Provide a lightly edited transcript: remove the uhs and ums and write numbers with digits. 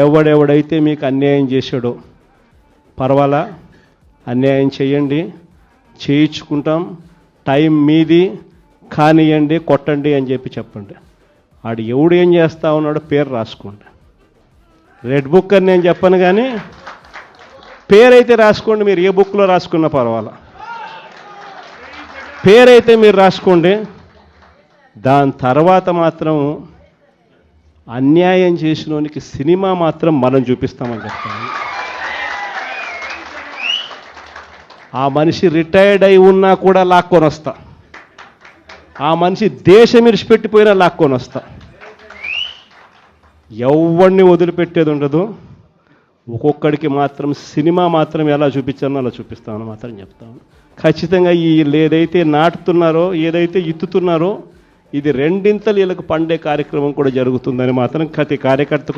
ఎవడెవడైతే మీకు అన్యాయం చేశాడో పర్వాలా, అన్యాయం చేయండి, చేయించుకుంటాం, టైం మీది, కానియండి, కొట్టండి అని చెప్పండి. ఆడు ఎవడు ఏం చేస్తా ఉన్నాడో పేరు రాసుకోండి. రెడ్ బుక్ అని నేను చెప్పను, కానీ పేరైతే రాసుకోండి. మీరు ఏ బుక్లో రాసుకున్నా పర్వాలా, పేరైతే మీరు రాసుకోండి. దాని తర్వాత మాత్రం అన్యాయం చేసినోనికి సినిమా మాత్రం మనం చూపిస్తామని చెప్తాను. ఆ మనిషి రిటైర్డ్ అయి ఉన్నా కూడా లాక్కొని వస్తా, ఆ మనిషి దేశం విడిచిపెట్టిపోయినా లాక్కొని వస్తా. ఎవరిని వదిలిపెట్టేది ఉండదు. ఒక్కొక్కడికి మాత్రం సినిమా మాత్రం ఎలా చూపించానో అలా చూపిస్తామని మాత్రం చెప్తాను. ఖచ్చితంగా వీళ్ళు ఏదైతే నాటుతున్నారో, ఏదైతే ఇత్తుతున్నారో, ఇది రెండింతలు వీళ్ళకు పండే కార్యక్రమం కూడా జరుగుతుందని మాత్రం ప్రతి కార్యకర్తకు